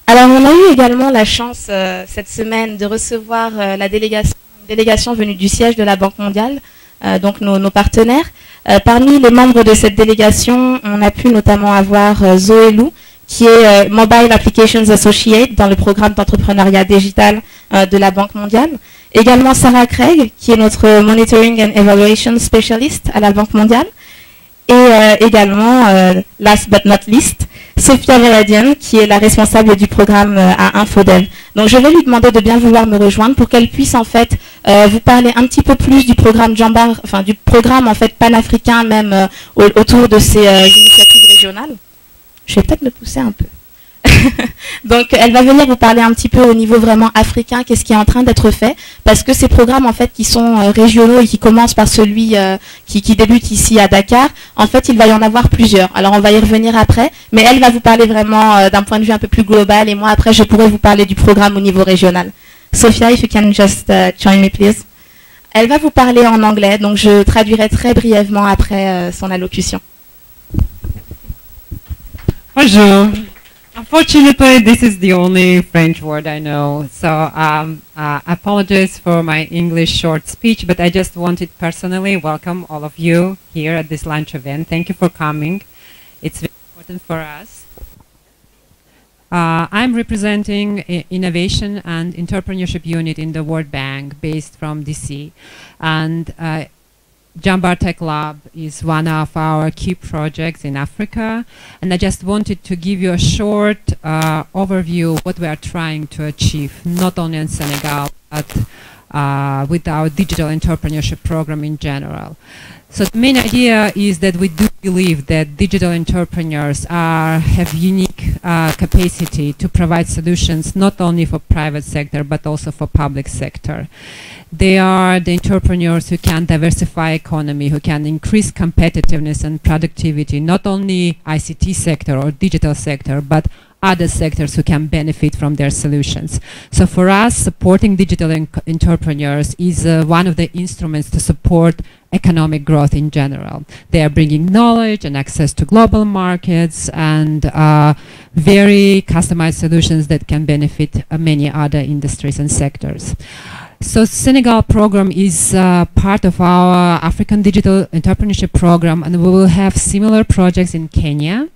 Alors, on a eu également la chance cette semaine de recevoir la délégation venue du siège de la Banque mondiale, donc nos partenaires. Parmi les membres de cette délégation, on a pu notamment avoir Zoé Lou, qui est Mobile Applications Associate dans le programme d'entrepreneuriat digital de la Banque mondiale. Également Sarah Craig, qui est notre Monitoring and Evaluation Specialist à la Banque mondiale. Et également, last but not least, Sophia Veradian, qui est la responsable du programme à Infodev. Donc je vais lui demander de bien vouloir me rejoindre pour qu'elle puisse en fait vous parler un petit peu plus du programme Jambar, enfin du programme en fait panafricain même autour de ces initiatives régionales. Je vais peut-être le pousser un peu. Donc elle va venir vous parler un petit peu au niveau vraiment africain, qu'est-ce qui est en train d'être fait, parce que ces programmes en fait qui sont régionaux et qui commencent par celui qui débute ici à Dakar, en fait il va y en avoir plusieurs. Alors on va y revenir après, mais elle va vous parler vraiment d'un point de vue un peu plus global, et moi après je pourrai vous parler du programme au niveau régional. Sophia, if you can just join me please. Elle va vous parler en anglais, donc je traduirai très brièvement après son allocution. Bonjour. Unfortunately, this is the only French word I know, so I apologize for my English short speech, but I just wanted personally welcome all of you here at this lunch event. Thank you for coming. It's very important for us. I'm representing Innovation and Entrepreneurship Unit in the World Bank based from DC, and Jambar Tech Lab is one of our key projects in Africa, and I just wanted to give you a short overview of what we are trying to achieve, not only in Senegal, but with our digital entrepreneurship program in general. So the main idea is that we do believe that digital entrepreneurs have unique capacity to provide solutions not only for private sector but also for public sector. They are the entrepreneurs who can diversify economy, who can increase competitiveness and productivity, not only ICT sector or digital sector, but other sectors who can benefit from their solutions. So for us, supporting digital entrepreneurs is one of the instruments to support economic growth in general. They are bringing knowledge and access to global markets and very customized solutions that can benefit many other industries and sectors. So Senegal program is part of our African Digital Entrepreneurship Program, and we will have similar projects in Kenya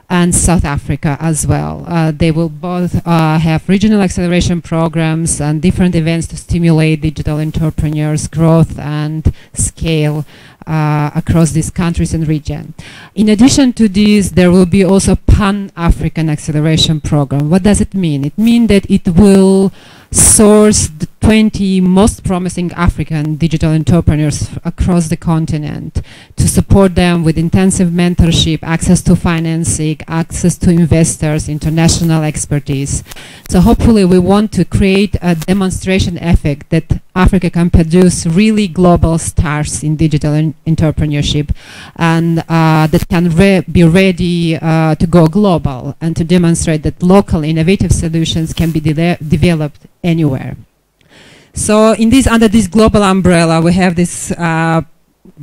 and South Africa as well. They will both have regional acceleration programs and different events to stimulate digital entrepreneurs' growth and scale across these countries and region. In addition to this, there will be also Pan-African Acceleration Program. What does it mean? It means that it will source the 20 most promising African digital entrepreneurs across the continent to support them with intensive mentorship, access to financing, access to investors, international expertise. So hopefully we want to create a demonstration effect that Africa can produce really global stars in digital entrepreneurship, and that can be ready to go global and to demonstrate that local innovative solutions can be developed anywhere. So under this global umbrella, we have this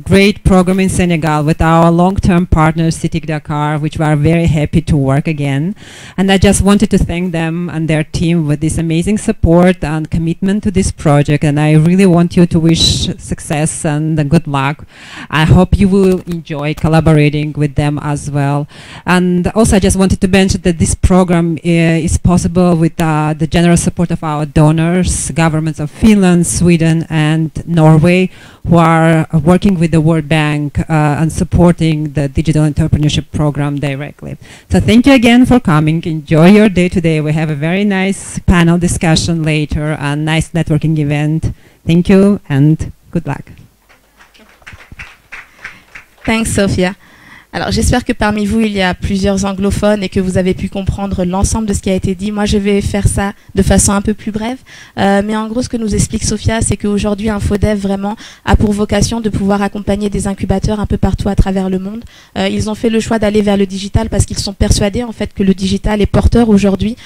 great program in Senegal with our long-term partner CITIC Dakar, which we are very happy to work again. And I just wanted to thank them and their team with this amazing support and commitment to this project. And I really want you to wish success and good luck. I hope you will enjoy collaborating with them as well. And also I just wanted to mention that this program is possible with the generous support of our donors, governments of Finland, Sweden and Norway, who are working with the World Bank and supporting the digital entrepreneurship program directly. So thank you again for coming. Enjoy your day today. We have a very nice panel discussion later and nice networking event. Thank you and good luck. Thanks, Sophia. Alors j'espère que parmi vous il y a plusieurs anglophones et que vous avez pu comprendre l'ensemble de ce qui a été dit. Moi je vais faire ça de façon un peu plus brève, mais en gros ce que nous explique Sophia, c'est qu'aujourd'hui Infodev vraiment a pour vocation de pouvoir accompagner des incubateurs un peu partout à travers le monde. Ils ont fait le choix d'aller vers le digital parce qu'ils sont persuadés en fait que le digital est porteur aujourd'hui,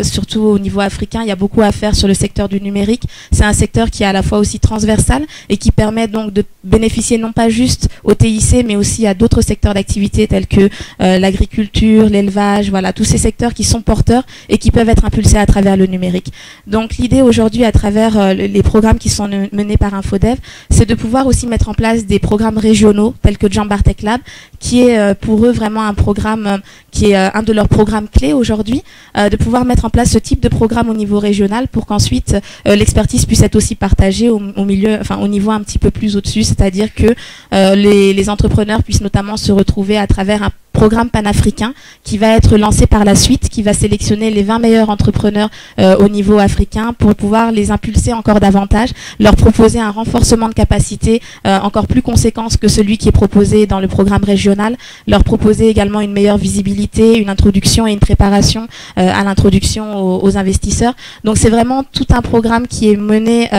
surtout au niveau africain. Il y a beaucoup à faire sur le secteur du numérique. C'est un secteur qui est à la fois aussi transversal et qui permet donc de bénéficier non pas juste au TIC mais aussi à d'autres secteurs d'activité activités telles que l'agriculture, l'élevage, voilà, tous ces secteurs qui sont porteurs et qui peuvent être impulsés à travers le numérique. Donc l'idée aujourd'hui, à travers les programmes qui sont menés par InfoDev, c'est de pouvoir aussi mettre en place des programmes régionaux tels que Jambar Tech Lab, qui est pour eux vraiment un programme qui est un de leurs programmes clés aujourd'hui, de pouvoir mettre en place ce type de programme au niveau régional pour qu'ensuite l'expertise puisse être aussi partagée au milieu, enfin au niveau un petit peu plus au-dessus, c'est-à-dire que les entrepreneurs puissent notamment se retrouver à travers un programme panafricain qui va être lancé par la suite, qui va sélectionner les 20 meilleurs entrepreneurs au niveau africain pour pouvoir les impulser encore davantage, leur proposer un renforcement de capacité encore plus conséquent que celui qui est proposé dans le programme régional, leur proposer également une meilleure visibilité, une introduction et une préparation à l'introduction aux investisseurs. Donc c'est vraiment tout un programme qui est mené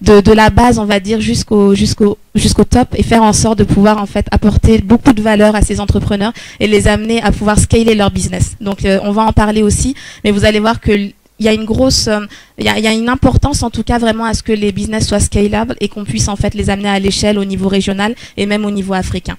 de la base, on va dire, jusqu'au top, et faire en sorte de pouvoir en fait apporter beaucoup de valeur à ces entrepreneurs et les amener à pouvoir scaler leur business. Donc on va en parler aussi, mais vous allez voir que il y a une grosse, il y a une importance en tout cas vraiment à ce que les business soient scalables et qu'on puisse en fait les amener à l'échelle au niveau régional et même au niveau africain.